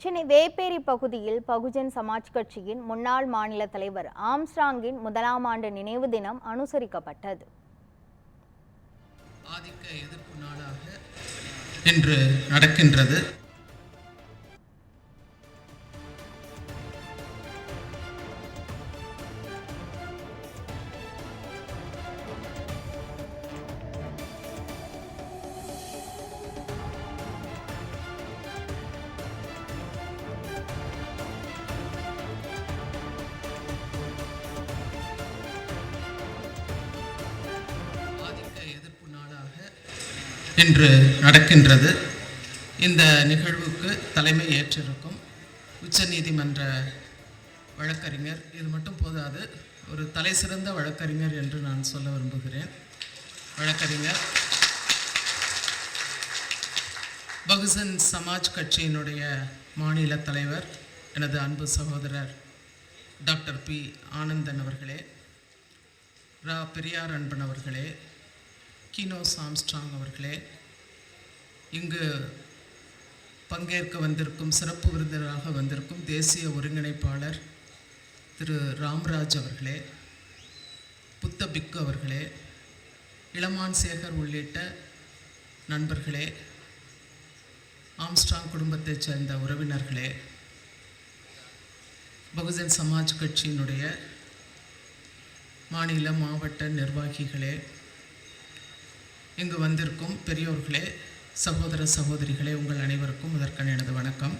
சென்னை வேப்பேரி பகுதியில் பகுஜன் சமாஜ் கட்சியின் முன்னாள் மாநில தலைவர் ஆம்ஸ்ட்ராங்கின் முதலாம் ஆண்டு நினைவு தினம் அனுசரிக்கப்பட்டது. ஆதிக்க எதிர்ப்பு நாளாக இன்று நடக்கின்றது. இன்று நடக்கின்றது. இந்த நிகழ்வுக்கு தலைமை ஏற்றிருக்கும் உச்சநீதிமன்ற வழக்கறிஞர், இது மட்டும் போதாது, ஒரு தலை சிறந்த வழக்கறிஞர் என்று நான் சொல்ல விரும்புகிறேன். வழக்கறிஞர், பகுஜன் சமாஜ் கட்சியினுடைய மாநில தலைவர் எனது அன்பு சகோதரர் டாக்டர் பி ஆனந்தன் அவர்களே, ரா பெரியார் அன்பன் அவர்களே, கீனோஸ் ஆம்ஸ்ட்ராங் அவர்களே, இங்கு பங்கேற்க வந்திருக்கும் சிறப்பு விருந்தினராக வந்திருக்கும் தேசிய ஒருங்கிணைப்பாளர் திரு ராம்ராஜ் அவர்களே, புத்த பிக்கு அவர்களே, இளமான் சேகர் உள்ளிட்ட நண்பர்களே, ஆம்ஸ்ட்ராங் குடும்பத்தைச் சேர்ந்த உறவினர்களே, பகுஜன் சமாஜ் கட்சியினுடைய மாநில மாவட்ட நிர்வாகிகளே, இங்கு வந்திருக்கும் பெரியோர்களே, சகோதர சகோதரிகளே, உங்கள் அனைவருக்கும் முதற்கண் எனது வணக்கம்.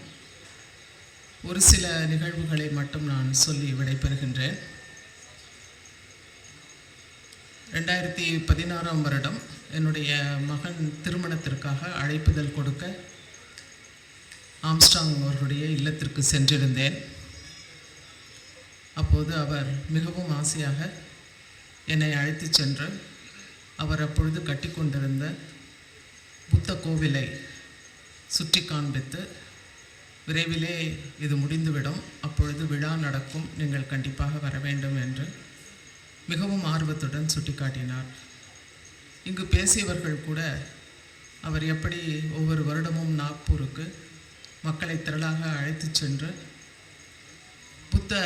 ஒரு சில நிகழ்வுகளை மட்டும் நான் சொல்லி விடைபெறுகின்றேன். 2016 வருடம் என்னுடைய மகன் திருமணத்திற்காக அழைப்புதல் கொடுக்க ஆம்ஸ்ட்ராங் அவர்களுடைய இல்லத்திற்கு சென்றிருந்தேன். அப்போது அவர் மிகவும் ஆசையாக என்னை அழைத்து சென்று அவர் அப்பொழுது கட்டி கொண்டிருந்த புத்த கோவிலை சுற்றி காண்பித்து, விரைவிலே இது முடிந்துவிடும், அப்பொழுது விழா நடக்கும், நீங்கள் கண்டிப்பாக வர வேண்டும் என்று மிகவும் ஆர்வத்துடன் சுட்டிக்காட்டினார். இங்கு பேசியவர்கள் கூட அவர் எப்படி ஒவ்வொரு வருடமும் நாக்பூருக்கு மக்களை திரளாக அழைத்து சென்று புத்த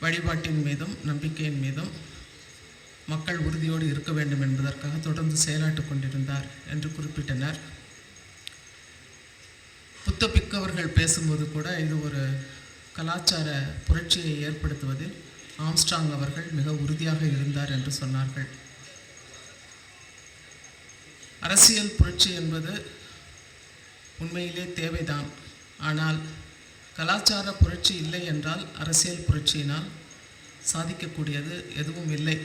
வழிபாட்டின் மீதும் நம்பிக்கையின் மீதும் மக்கள் உறுதியோடு இருக்க வேண்டும் என்பதற்காக தொடர்ந்து செயலாற்றிக் கொண்டிருந்தார் என்று குறிப்பிட்டனர். புத்த பிக்கவர்கள் பேசும்போது கூட இது ஒரு கலாச்சார புரட்சியை ஏற்படுத்துவதில் ஆம்ஸ்ட்ராங் அவர்கள் மிக உறுதியாக இருந்தார் என்று சொன்னார்கள். அரசியல் புரட்சி என்பது உண்மையிலே தேவைதான். ஆனால் கலாச்சார புரட்சி இல்லை என்றால் அரசியல் புரட்சியினால் சாதிக்கக்கூடியது எதுவும் இல்லை.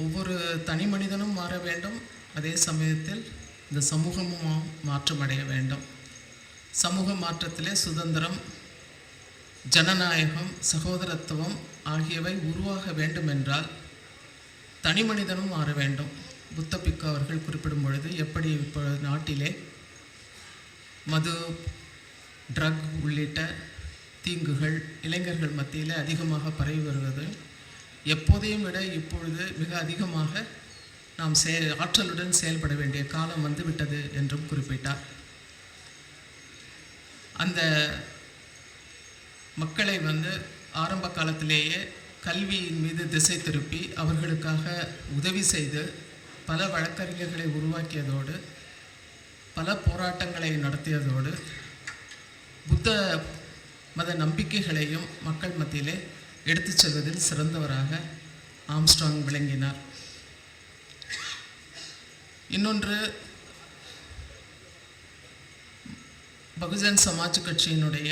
ஒவ்வொரு தனி மனிதனும் மாற வேண்டும், அதே சமயத்தில் இந்த சமூகமும் மாற்றமடைய வேண்டும். சமூக மாற்றத்திலே சுதந்திரம், ஜனநாயகம், சகோதரத்துவம் ஆகியவை உருவாக வேண்டும் என்றால் தனி மனிதனும் மாற வேண்டும். புத்த பிக்கு அவர்கள் குறிப்பிடும் பொழுது எப்படி இப்போ நாட்டிலே மது, ட்ரக் உள்ளிட்ட தீங்குகள் இளைஞர்கள் மத்தியில் அதிகமாக பரவி வருவது, எப்போதையும் விட இப்பொழுது மிக அதிகமாக நாம் ஆற்றலுடன் செயல்பட வேண்டிய காலம் வந்துவிட்டது என்றும் குறிப்பிட்டார். அந்த மக்களை ஆரம்ப காலத்திலேயே கல்வியின் மீது திசை திருப்பி அவர்களுக்காக உதவி செய்து பல வழக்கறிஞர்களை உருவாக்கியதோடு பல போராட்டங்களை நடத்தியதோடு புத்த மத நம்பிக்கைகளையும் மக்கள் மத்தியிலே எடுத்து செல்வதில் சிறந்தவராக ஆம்ஸ்ட்ராங் விளங்கினார். இன்னொன்று, பகுஜன் சமாஜ் கட்சியினுடைய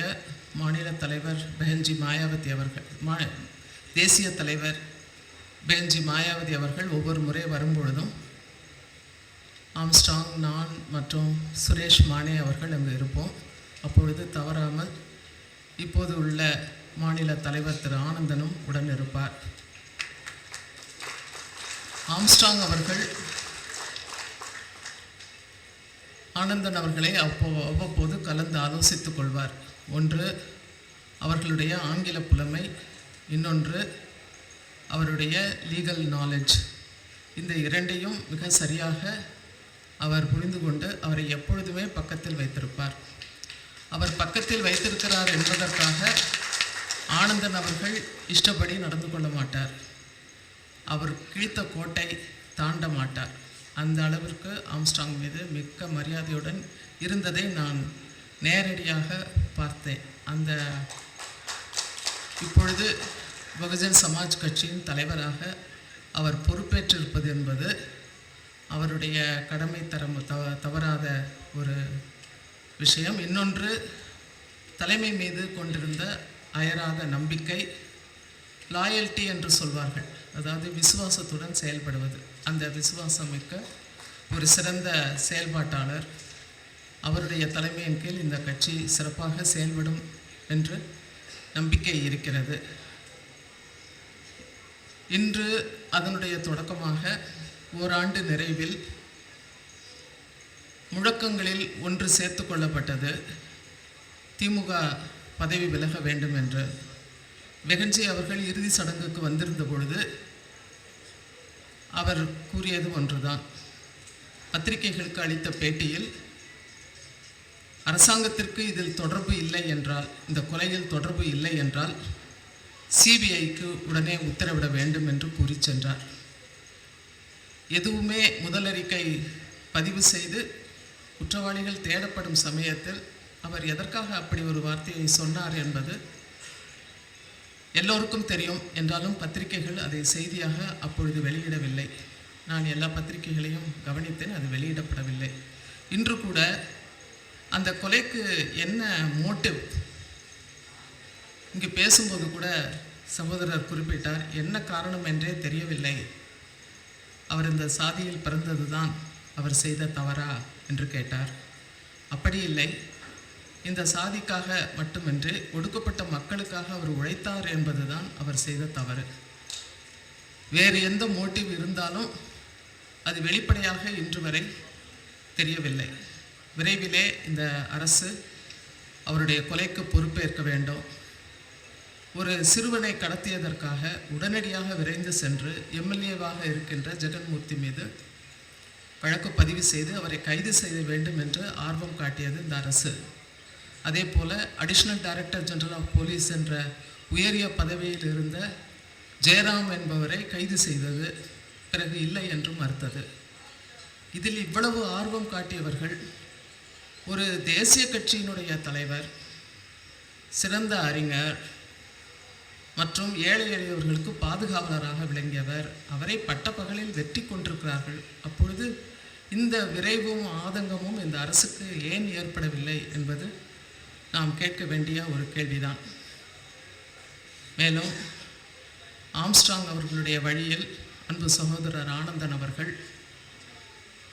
மாநில தலைவர் பெஹன்ஜி மாயாவதி அவர்கள், தேசிய தலைவர் பெஹன்ஜி மாயாவதி அவர்கள் ஒவ்வொரு முறை வரும்பொழுதும் ஆம்ஸ்ட்ராங், நான் மற்றும் சுரேஷ் மானே அவர்கள் அங்கு இருப்போம். அப்பொழுது தவறாமல் இப்போது உள்ள மாநில தலைவர் திரு ஆனந்தனும் உடன் இருப்பார். ஆம்ஸ்ட்ராங் அவர்கள் ஆனந்தன் அவர்களை அவ்வப்போது கலந்து ஆலோசித்துக் கொள்வார். ஒன்று அவர்களுடைய ஆங்கில புலமை, இன்னொன்று அவருடைய லீகல் நாலேஜ். இந்த இரண்டையும் மிக சரியாக அவர் புரிந்து கொண்டு அவரை எப்பொழுதுமே பக்கத்தில் வைத்திருப்பார். பக்கத்தில் வைத்திருக்கிறார் என்பதற்காக ஆனந்தன் அவர்கள் இஷ்டப்படி நடந்து கொள்ள மாட்டார். அவர் கிழித்த கோட்டை தாண்ட மாட்டார். அந்த அளவிற்கு ஆம்ஸ்ட்ராங் மீது மிக்க மரியாதையுடன் இருந்ததை நான் நேரடியாக பார்த்தேன். இப்பொழுது பகுஜன் சமாஜ் கட்சியின் தலைவராக அவர் பொறுப்பேற்றிருப்பது என்பது அவருடைய கடமை தவறாத ஒரு விஷயம். இன்னொன்று, தலைமை மீது கொண்டிருந்த அயராத நம்பிக்கை, லாயல்ட்டி என்று சொல்வார்கள், அதாவது விசுவாசத்துடன் செயல்படுவது. அந்த விசுவாசமிக்க ஒரு சிறந்த செயல்பாட்டாளர். அவருடைய தலைமையின் கீழ் இந்த கட்சி சிறப்பாக செயல்படும் என்று நம்பிக்கை இருக்கிறது. இன்று அதனுடைய தொடக்கமாக ஓராண்டு நிறைவில் முழக்கங்களில் ஒன்று சேர்த்து கொள்ளப்பட்டது, திமுக பதவி விலக வேண்டும் என்று. வெகன்ஜி அவர்கள் இறுதி சடங்குக்கு வந்திருந்த பொழுது அவர் கூறியது ஒன்றுதான். பத்திரிகைகளுக்கு அளித்த பேட்டியில், அரசாங்கத்திற்கு இதில் தொடர்பு இல்லை என்றால், இந்த கொலையில் தொடர்பு இல்லை என்றால் சிபிஐக்கு உடனே உத்தரவிட வேண்டும் என்று கூறி சென்றார். எதுவுமே முதலறிக்கை பதிவு செய்து குற்றவாளிகள் தேடப்படும் சமயத்தில் அவர் எதற்காக அப்படி ஒரு வார்த்தையை சொன்னார் என்பது எல்லோருக்கும் தெரியும். என்றாலும் பத்திரிகைகள் அதை செய்தியாக அப்பொழுது வெளியிடவில்லை. நான் எல்லா பத்திரிகைகளையும் கவனித்தேன், அது வெளியிடப்படவில்லை. இன்று கூட அந்த கொலைக்கு என்ன மோட்டிவ், இங்கு பேசும்போது கூட சகோதரர் குறிப்பிட்டார், என்ன காரணம் என்றே தெரியவில்லை, அவர் இந்த சாதியில் பிறந்தது தான் அவர் செய்த தவறா என்று கேட்டார். அப்படி இல்லை, இந்த சாதிக்காக மட்டுமின்றி ஒடுக்கப்பட்ட மக்களுக்காக அவர் உழைத்தார் என்பதுதான் அவர் செய்த தவறு. வேறு எந்த மோட்டிவ் இருந்தாலும் அது வெளிப்படையாக இன்று வரை தெரியவில்லை. விரைவிலே இந்த அரசு அவருடைய கொலைக்கு பொறுப்பேற்க வேண்டும். ஒரு சிறுவனை கடத்தியதற்காக உடனடியாக விரைந்து சென்று எம்எல்ஏவாக இருக்கின்ற ஜெகன்மூர்த்தி மீது வழக்கு பதிவு செய்து அவரை கைது செய்ய வேண்டும் என்று ஆர்வம் காட்டியது இந்த அரசு. அதே போல் additional director general of police என்ற உயரிய பதவியில் இருந்த ஜெயராம் என்பவரை கைது செய்தது, பிறகு இல்லை என்று மறுத்தது. இதில் இவ்வளவு ஆர்வம் காட்டியவர்கள் ஒரு தேசிய கட்சியினுடைய தலைவர், சிறந்த அறிஞர் மற்றும் ஏழை எளியவர்களுக்கு பாதுகாவலராக விளங்கியவர், அவரை பட்டப்பகலில் வெற்றி கொண்டிருக்கிறார்கள். அப்பொழுது இந்த விரைவும் ஆதங்கமும் இந்த அரசுக்கு ஏன் ஏற்படவில்லை என்பது நாம் கேட்க வேண்டிய ஒரு கேள்விதான். மேலும் ஆம்ஸ்ட்ராங் அவர்களுடைய வழியில் அன்பு சகோதரர் ஆனந்தன் அவர்கள்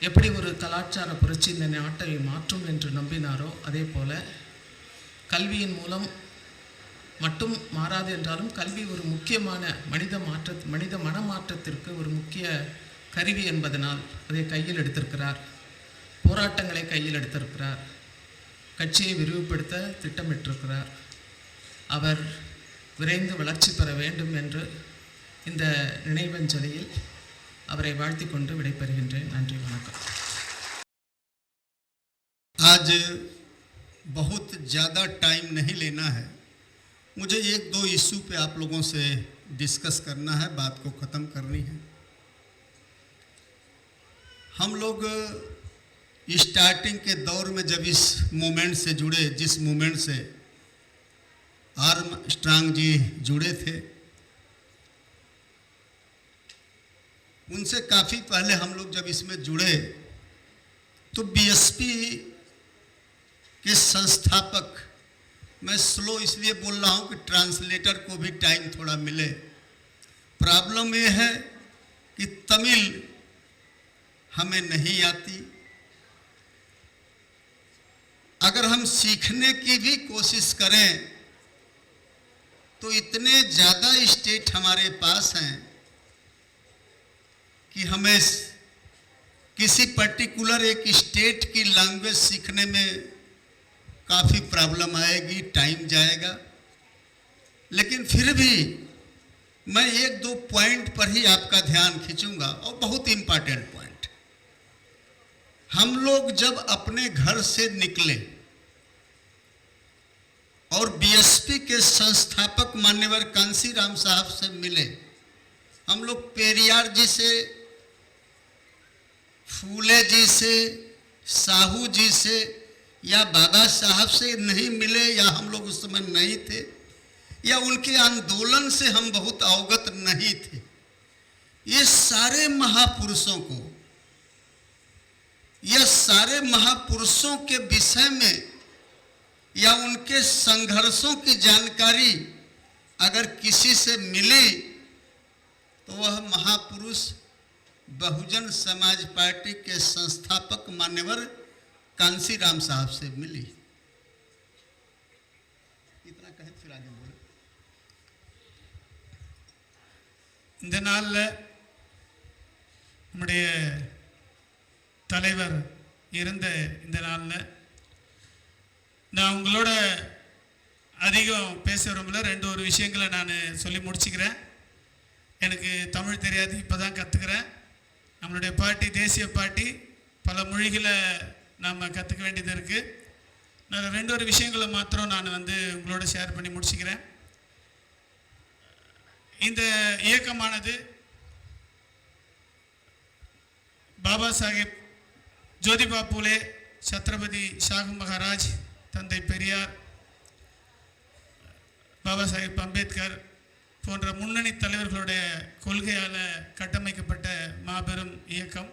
எப்படி ஒரு கலாச்சார புரட்சி இந்த நாட்டை மாற்றும் என்று நம்பினாரோ, அதே போல் கல்வியின் மூலம் மட்டும் மாறாது என்றாலும் கல்வி ஒரு முக்கியமான மனித மனமாற்றத்திற்கு ஒரு முக்கிய கருவி என்பதனால் அதை கையில் எடுத்திருக்கிறார். போராட்டங்களை கையில் எடுத்திருக்கிறார். கட்சியை விரிவுபடுத்த திட்டமிட்டிருக்கிறார். அவர் விரைந்து வளர்ச்சி பெற வேண்டும் என்று இந்த நினைவஞ்சலியில் அவரை வாழ்த்தி கொண்டு விடைபெறுகின்றேன். நன்றி, வணக்கம். आज बहुत ज़्यादा टाइम नहीं लेना है, मुझे एक दो इशू पे आप लोगों से डिस्कस करना है, बात को ख़त्म करनी है। हम लोग स्टार्टिंग के दौर में जब इस मूवमेंट से जुड़े, जिस मूवमेंट से आर्मस्ट्रांग जी जुड़े थे, उनसे काफ़ी पहले हम लोग जब इसमें जुड़े तो बीएसपी के संस्थापक, मैं स्लो इसलिए बोल रहा हूँ कि ट्रांसलेटर को भी टाइम थोड़ा मिले। प्रॉब्लम ये है कि तमिल हमें नहीं आती। अगर हम सीखने की भी कोशिश करें तो इतने ज़्यादा स्टेट हमारे पास हैं कि हमें किसी पर्टिकुलर एक स्टेट की लैंग्वेज सीखने में काफ़ी प्रॉब्लम आएगी, टाइम जाएगा। लेकिन फिर भी मैं एक दो पॉइंट पर ही आपका ध्यान खींचूंगा, और बहुत इम्पॉर्टेंट पॉइंट। हम लोग जब अपने घर से निकले और बीएसपी के संस्थापक मान्यवर कांसी राम साहब से मिले। हम लोग पेरियार जी से, फूले जी से, साहू जी से या बाबा साहब से नहीं मिले, या हम लोग उस समय नहीं थे, या उनके आंदोलन से हम बहुत अवगत नहीं थे। ये सारे महापुरुषों को, यह सारे महापुरुषों के विषय में या उनके संघर्षों की जानकारी अगर किसी से मिली तो वह महापुरुष बहुजन समाज पार्टी के संस्थापक मान्यवर कांसी राम साहब से मिली। इतना कहे फिर आगे बोले। இந்த நாளில் நம்முடைய தலைவர் இருந்த இந்த நாளில் நான் உங்களோட அதிகம் பேச விரும்பல. ஒரு விஷயங்களை நான் சொல்லி முடிச்சுக்கிறேன். எனக்கு தமிழ் தெரியாது, இப்போ தான் கற்றுக்கிறேன். நம்மளுடைய பார்ட்டி தேசிய பார்ட்டி, பல மொழிகளை நாம் கற்றுக்க வேண்டியது இருக்குது. நான் ஒரு விஷயங்களை மாத்திரம் நான் உங்களோட ஷேர் பண்ணி முடிச்சுக்கிறேன். இந்த இயக்கமானது பாபா சாஹேப் ஜோதிபா பூலே, சத்ரபதி ஷாகு மகாராஜ், தந்தை பெரியார், பாபா சாஹேப் அம்பேத்கர் போன்ற முன்னணி தலைவர்களுடைய கொள்கையால் கட்டமைக்கப்பட்ட மாபெரும் இயக்கம்.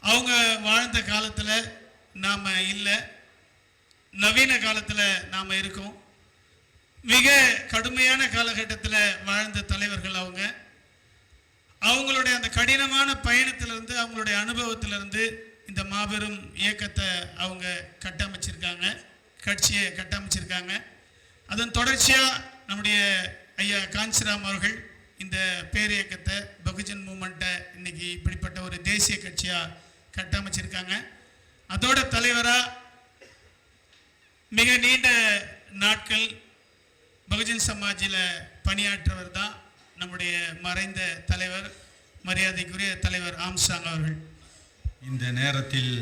அவங்க வாழ்ந்த காலத்தில் நாம் இல்லை, நவீன காலத்தில் நாம் இருக்கோம். மிக கடுமையான காலகட்டத்தில் வாழ்ந்த தலைவர்கள் அவங்க. அவங்களுடைய அந்த கடினமான பயணத்திலிருந்து, அவங்களுடைய அனுபவத்திலிருந்து இந்த மாபெரும் இயக்கத்தை அவங்க கட்டமைச்சிருக்காங்க, கட்சியை கட்டமைச்சிருக்காங்க. அதன் தொடர்ச்சியாக நம்முடைய ஐயா காஞ்சிராம் அவர்கள் இந்த பேரியக்கத்தை, பகுஜன் மூமெண்ட்டை இன்னைக்கு இப்படிப்பட்ட ஒரு தேசிய கட்சியாக கட்டமைச்சிருக்காங்க. அதோட தலைவராக மிக நீண்ட நாட்கள் பகுஜன் சமாஜில் பணியாற்றவர் தான் நம்முடைய மறைந்த தலைவர், மரியாதைக்குரிய தலைவர் ஆம்ஸ்ட்ராங் அவர்கள். இந்த நேரத்தில்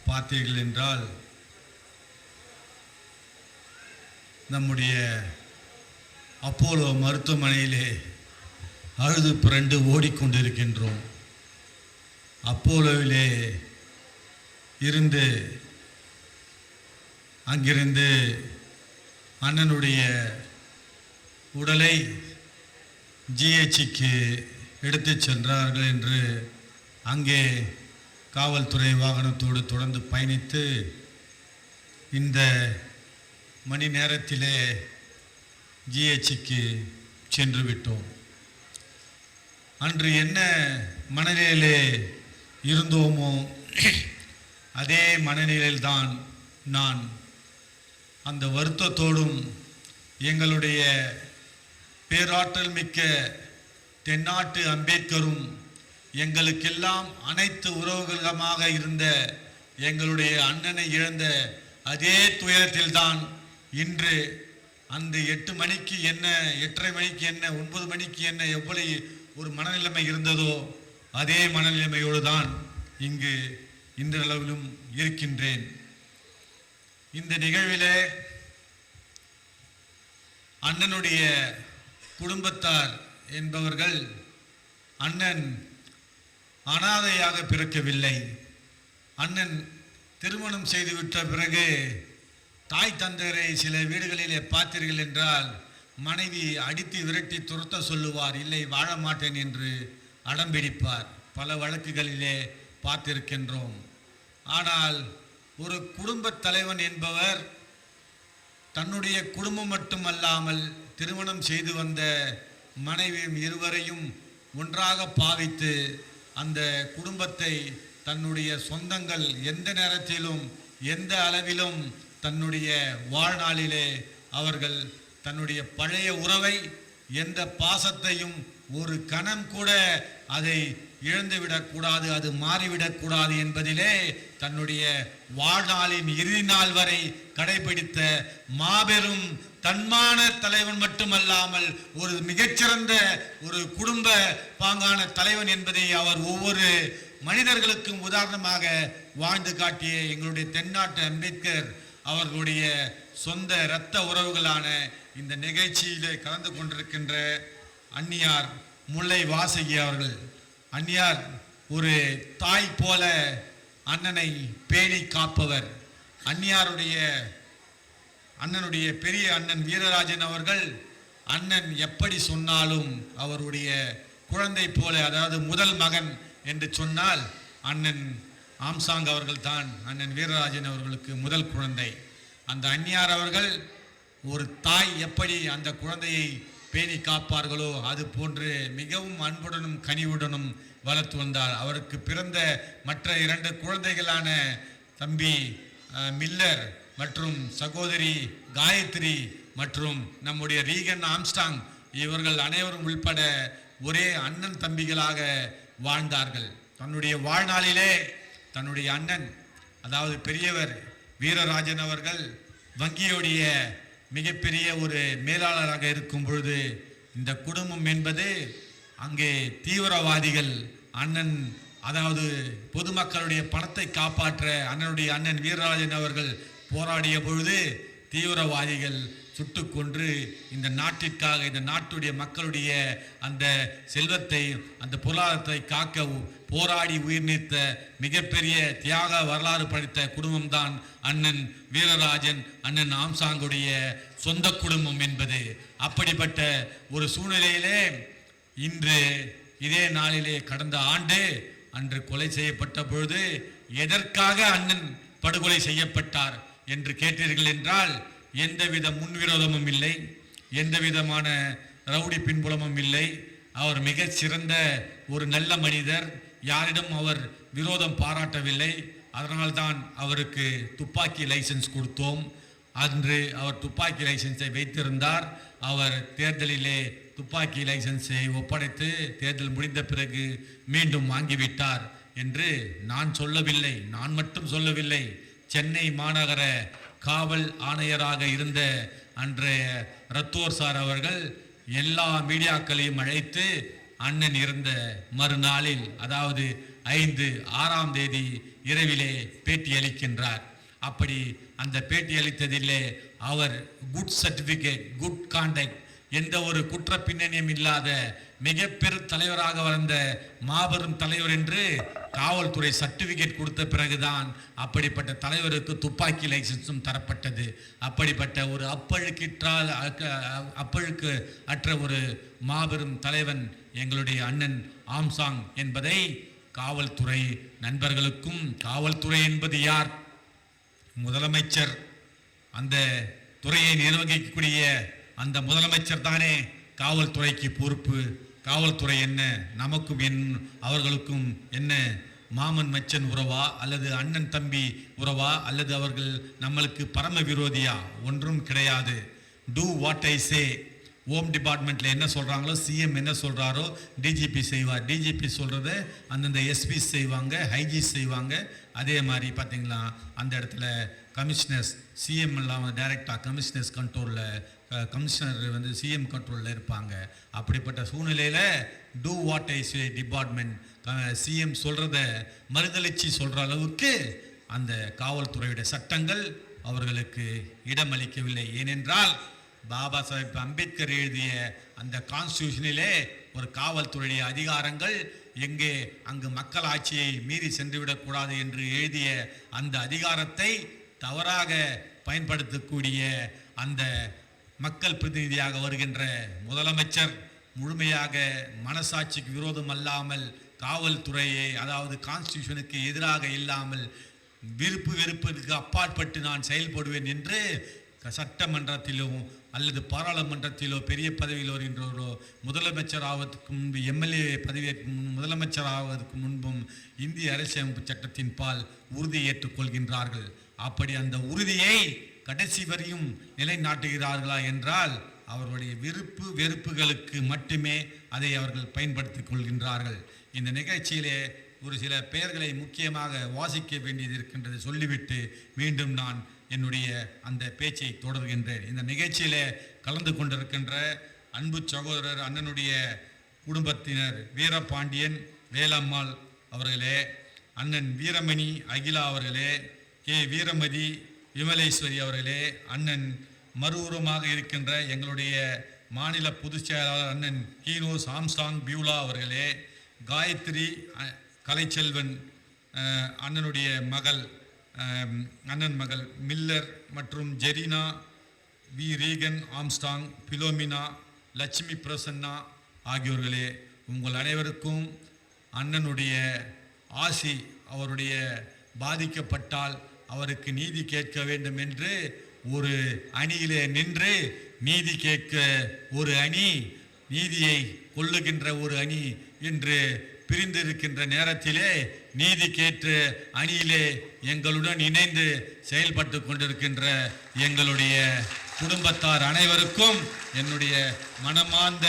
பார்த்தீர்கள் என்றால் நம்முடைய அப்போலோ மருத்துவமனையிலே அழுது புரண்டு ஓடிக்கொண்டிருக்கின்றோம். அப்போலோவிலே இருந்து அங்கிருந்து அண்ணனுடைய உடலை ஜிஹெச்சுக்கு எடுத்து சென்றார்கள் என்று அங்கே காவல்துறை வாகனத்தோடு தொடர்ந்து பயணித்து இந்த மணி நேரத்திலே ஜிஹெச்சுக்கு சென்று விட்டோம். அன்று என்ன மனநிலையிலே இருந்தோமோ அதே மனநிலையில்தான் நான் அந்த வருத்தத்தோடும் எங்களுடைய பேராற்றல் மிக்க தென்னாட்டு அம்பேத்கரும் எங்களுக்கெல்லாம் அனைத்து உறவுகளுமாக இருந்த எங்களுடைய அண்ணனை இழந்த அதே துயரத்தில்தான் இன்று அந்த 8 மணிக்கு என்ன, 8:30 மணிக்கு என்ன, 9 மணிக்கு என்ன, எவ்வளவு ஒரு மனநிலைமை இருந்ததோ அதே மனநிலைமையோடு தான் இங்கு இந்த அளவிலும் இருக்கின்றேன். இந்த நிகழ்விலே அண்ணனுடைய குடும்பத்தார் என்பவர்கள் அண்ணன் அனாதையாக பிறக்கவில்லை. அண்ணன் திருமணம் செய்துவிட்ட பிறகு தாய் தந்தையரை சில வீடுகளிலே பார்த்தீர்கள் என்றால் மனைவி அடித்து விரட்டி துரத்த சொல்லுவார், இல்லை வாழ மாட்டேன் என்று அடம்பிடிப்பார். பல வழக்குகளிலே பார்த்திருக்கின்றோம். ஆனால் ஒரு குடும்பத் தலைவன் என்பவர் தன்னுடைய குடும்பம் மட்டுமல்லாமல் திருமணம் செய்து வந்த மனைவியும் இருவரையும் ஒன்றாக பாவித்து அந்த குடும்பத்தை தன்னுடைய சொந்தங்கள் எந்த நேரத்திலும் எந்த அளவிலும் தன்னுடைய வாழ்நாளிலே அவர்கள் தன்னுடைய பழைய உறவை, எந்த பாசத்தையும் ஒரு கணம் கூட அதை இழந்துவிடக்கூடாது, அது மாறிவிடக்கூடாது என்பதிலே தன்னுடைய வாழ்நாளின் இறுதி நாள் வரை கடைபிடித்த மாபெரும் தன்மான தலைவன் மட்டுமல்லாமல் ஒரு மிகச்சிறந்த ஒரு குடும்ப பாங்கான தலைவன் என்பதை அவர் ஒவ்வொரு மனிதர்களுக்கும் உதாரணமாக வாழ்ந்து காட்டிய எங்களுடைய தென்னாட்டு அம்பேத்கர் அவர்களுடைய சொந்த இரத்த உறவுகளான இந்த நிகழ்ச்சியிலே கலந்து கொண்டிருக்கின்ற அன்னியார் முல்லை வாசகி அவர்கள். அன்னியார் ஒரு தாய் போல அண்ணனை பேணி காப்பவர். அண்ணனுடைய பெரிய அண்ணன் வீரராஜன் அவர்கள் அண்ணன் எப்படி சொன்னாலும் அவருடைய குழந்தை போல, அதாவது முதல் மகன் என்று சொன்னால் அண்ணன் ஆம்சாங் அவர்கள் தான் அண்ணன் வீரராஜன் அவர்களுக்கு முதல் குழந்தை. அந்த அன்னியார் அவர்கள் ஒரு தாய் எப்படி அந்த குழந்தையை பேணி காப்பார்களோ அது போன்று மிகவும் அன்புடனும் கனிவுடனும் வளர்த்து வந்தார். அவருக்கு பிறந்த மற்ற 2 குழந்தைகளான தம்பி மில்லர் மற்றும் சகோதரி காயத்ரி மற்றும் நம்முடைய ரீகன் ஆம்ஸ்டாங் இவர்கள் அனைவரும் உள்பட ஒரே அண்ணன் தம்பிகளாக வாழ்ந்தார்கள். தன்னுடைய வாழ்நாளிலே தன்னுடைய அண்ணன், அதாவது பெரியவர் வீரராஜன் அவர்கள் வங்கியுடைய மிகப்பெரிய ஒரு மேலாளராக இருக்கும் பொழுது இந்த குடும்பம் என்பது அங்கே தீவிரவாதிகள் அண்ணன், அதாவது பொதுமக்களுடைய பணத்தை காப்பாற்ற அண்ணன் வீரராஜன் அவர்கள் போராடிய பொழுது தீவிரவாதிகள் சுட்டு கொன்று இந்த நாட்டிற்காக, இந்த நாட்டுடைய மக்களுடைய அந்த செல்வத்தை, அந்த பொருளாதாரத்தை காக்க போராடி உயிர் நீத்த மிகப்பெரிய தியாக வரலாறு படைத்த குடும்பம்தான் அண்ணன் வீரராஜன், அண்ணன் ஆம்சாங்குடைய சொந்த குடும்பம் என்பது. அப்படிப்பட்ட ஒரு சூழ்நிலையிலே இன்று இதே நாளிலே கடந்த ஆண்டு அன்று கொலை செய்யப்பட்ட பொழுது எதற்காக அண்ணன் படுகொலை செய்யப்பட்டார் என்று கேட்டீர்கள் என்றால் எந்தவித முன்விரோதமும் இல்லை, எந்த விதமான ரவுடி பின்புலமும் இல்லை. அவர் மிகச் சிறந்த ஒரு நல்ல மனிதர், யாரிடம் அவர் விரோதம் பாராட்டவில்லை. அதனால்தான் அவருக்கு துப்பாக்கி லைசன்ஸ் கொடுத்தோம். அன்று அவர் துப்பாக்கி லைசன்ஸை வைத்திருந்தார். அவர் தேர்தலிலே துப்பாக்கி லைசன்ஸை ஒப்படைத்து தேர்தல் முடிந்த பிறகு மீண்டும் வாங்கிவிட்டார் என்று நான் சொல்லவில்லை, நான் மட்டும் சொல்லவில்லை. சென்னை மாநகர காவல் ஆணையராக இருந்த அன்றைய ரத்தோர் சார் அவர்கள் எல்லா மீடியாக்களையும் அழைத்து அண்ணன் இருந்த மறுநாளில், அதாவது 5/6ஆம் தேதி இரவிலே பேட்டி அளிக்கின்றார். அப்படி அந்த பேட்டி அளித்ததிலே அவர் குட் சர்டிஃபிகேட், குட் கான்டக்ட், எந்த ஒரு குற்ற பின்னணியும் இல்லாத மிக பெரும் தலைவராக வந்த மாபெரும் தலைவர் என்று காவல்துறை சர்டிஃபிகேட் கொடுத்த பிறகுதான் அப்படிப்பட்ட தலைவருக்கு துப்பாக்கி லைசன்ஸும் தரப்பட்டது. அப்படிப்பட்ட ஒரு அப்பழுக்கு அற்ற ஒரு மாபெரும் தலைவன் எங்களுடைய அண்ணன் ஆம்சாங் என்பதை காவல்துறை நண்பர்களுக்கும், காவல்துறை என்பது யார்? முதலமைச்சர், அந்த துறையை நிர்வகிக்கக்கூடிய அந்த முதலமைச்சர் தானே காவல்துறைக்கு பொறுப்பு. காவல்துறை என்ன, நமக்கும் அவர்களுக்கும் என்ன மாமன் மச்சன் உறவா, அல்லது அண்ணன் தம்பி உறவா, அல்லது அவர்கள் நம்மளுக்கு பரம விரோதியா? ஒன்றும் கிடையாது. To what I say. Home டிபார்ட்மெண்ட்டில் என்ன சொல்கிறாங்களோ, சிஎம் என்ன சொல்கிறாரோ டிஜிபி செய்வார். டிஜிபி சொல்கிறத அந்தந்த எஸ்பி செய்வாங்க, ஐஜி செய்வாங்க. அதே மாதிரி பார்த்திங்களா அந்த இடத்துல கமிஷனர்ஸ், சிஎம் இல்லாமல் டைரெக்டாக கமிஷனர்ஸ் கண்ட்ரோலில், கமிஷனர் வந்து சிஎம் கண்ட்ரோலில் இருப்பாங்க. அப்படிப்பட்ட சூழ்நிலையில் to what I say department CM சொல்கிறத மறுதளிச்சு சொல்கிற அளவுக்கு அந்த காவல்துறையுடைய சட்டங்கள் அவர்களுக்கு இடமளிக்கவில்லை. ஏனென்றால் பாபா சாஹேப் அம்பேத்கர் எழுதிய அந்த கான்ஸ்டியூஷனிலே ஒரு காவல்துறையுடைய அதிகாரங்கள் எங்கே அங்கு மக்கள் ஆட்சியை மீறி சென்றுவிடக்கூடாது என்று எழுதிய அந்த அதிகாரத்தை தவறாக பயன்படுத்தக்கூடிய அந்த மக்கள் பிரதிநிதியாக வருகின்ற முதலமைச்சர் முழுமையாக மனசாட்சிக்கு விரோதம் அல்லாமல், காவல்துறையை அதாவது கான்ஸ்டியூஷனுக்கு எதிராக இல்லாமல், விருப்பு வெறுப்புக்கு அப்பாற்பட்டு நான் செயல்படுவேன் என்று சட்டமன்றத்திலோ அல்லது பாராளுமன்றத்திலோ பெரிய பதவியில் வருகின்றவரோ முதலமைச்சர் ஆவதற்கு முன்பு, எம்எல்ஏ பதவியேற்க முதலமைச்சர் ஆவதற்கு முன்பும் இந்திய அரசியலமைப்பு சட்டத்தின் பால் உறுதி ஏற்றுக்கொள்கின்றார்கள். அப்படி அந்த உறுதியை கடைசி வரையும் நிலைநாட்டுகிறார்களா என்றால் அவர்களுடைய விருப்பு வெறுப்புகளுக்கு மட்டுமே அதை அவர்கள் பயன்படுத்திக் கொள்கின்றார்கள். இந்த நிகழ்ச்சியிலே ஒரு சில பெயர்களை முக்கியமாக வாசிக்க வேண்டியது இருக்கின்றது. சொல்லிவிட்டு மீண்டும் நான் என்னுடைய அந்த பேச்சை தொடர்கின்றேன். இந்த நிகழ்ச்சியிலே கலந்து கொண்டிருக்கின்ற அன்பு சகோதரர் அண்ணனுடைய குடும்பத்தினர் வீரபாண்டியன், வேலம்மாள் அவர்களே, அண்ணன் வீரமணி அகிலா அவர்களே, கே வீரமதி, விமலேஸ்வரி அவர்களே, அண்ணன் மறுவுருவமாக இருக்கின்ற எங்களுடைய மாநில பொதுச் செயலாளர் அண்ணன் கீனோஸ் ஆம்ஸ்டாங் பியூலா அவர்களே, காயத்ரி கலைச்செல்வன் அண்ணனுடைய மகள் அண்ணன் மகள் மில்லர் மற்றும் Jerina V Reagan Armstrong, Philomena, Lakshmi Prasanna ஆகியோர்களே, உங்கள் அனைவருக்கும் அண்ணனுடைய ஆசி, அவருடைய பாதிக்கப்பட்டால் அவருக்கு நீதி கேட்க வேண்டும் என்று ஒரு அணியிலே நின்று நீதி கேட்க ஒரு அணி, நீதியை கொள்ளுகின்ற ஒரு அணி என்று பிரிந்திருக்கின்ற நேரத்திலே நீதி கேட்டு அணியிலே எங்களுடன் இணைந்து செயல்பட்டு கொண்டிருக்கின்ற எங்களுடைய குடும்பத்தார் அனைவருக்கும் என்னுடைய மனமார்ந்த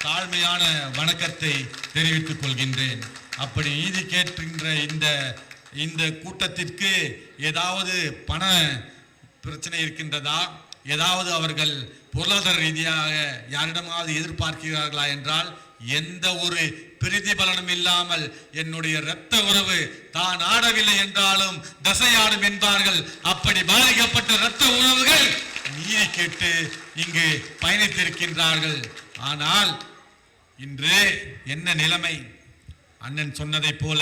தாழ்மையான வணக்கத்தை தெரிவித்துக் கொள்கின்றேன். அப்படி நீதி கேட்கின்ற இந்த கூட்டத்திற்கு ஏதாவது பண பிரச்சனை இருக்கின்றதா, ஏதாவது அவர்கள் பொருளாதார ரீதியாக யாரிடமாவது எதிர்பார்க்கிறார்களா என்றால் எந்த ஒரு பிரதிபலனும் இல்லாமல் என்னுடைய இரத்த உறவு தான் ஆடவில்லை என்றாலும் தசையாடும் என்பார்கள். அப்படி பாதிக்கப்பட்ட இரத்த உறவுகள் நீதி கேட்டு இங்கு பயணித்திருக்கின்றார்கள். ஆனால் இன்று என்ன நிலைமை? அண்ணன் சொன்னதை போல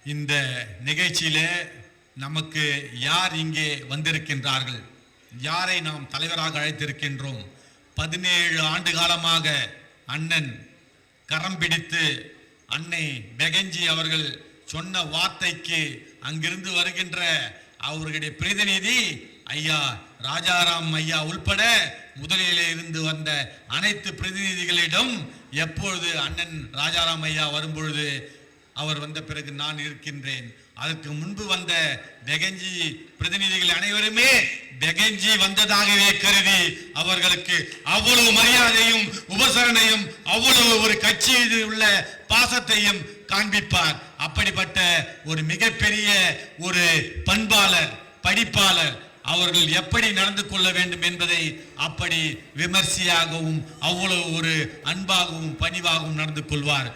இந்த நிகழ்ச்சியிலே நமக்கு யார் இங்கே வந்திருக்கின்றார்கள், யாரை நாம் தலைவராக அழைத்திருக்கின்றோம்? 17 ஆண்டு காலமாக அண்ணன் கரம் பிடித்து அன்னை பெகஞ்சி அவர்கள் சொன்ன வார்த்தைக்கு அங்கிருந்து வருகின்ற அவர்களுடைய பிரதிநிதி ஐயா ராஜாராம் ஐயா உள்பட முதலிலே இருந்து வந்த அனைத்து பிரதிநிதிகளிடம் எப்பொழுது அண்ணன் ராஜாராம் ஐயா வரும்பொழுது அவர் வந்த பிறகு நான் இருக்கின்றேன். அதற்கு முன்பு வந்த பெகஞ்சி பிரதிநிதிகள் அனைவருமே பெகஞ்சி வந்ததாகவே கருதி அவர்களுக்கு அவ்வளவு மரியாதையும் உபசரணையும் அவ்வளவு ஒரு கட்சியில் உள்ள பாசத்தையும் காண்பிப்பார். அப்படிப்பட்ட ஒரு மிகப்பெரிய ஒரு பண்பாளர், படிப்பாளர், அவர்கள் எப்படி நடந்து கொள்ள வேண்டும் என்பதை அப்படி விமர்சையாகவும் அவ்வளவு ஒரு அன்பாகவும் பணிவாகவும் நடந்து கொள்வார்.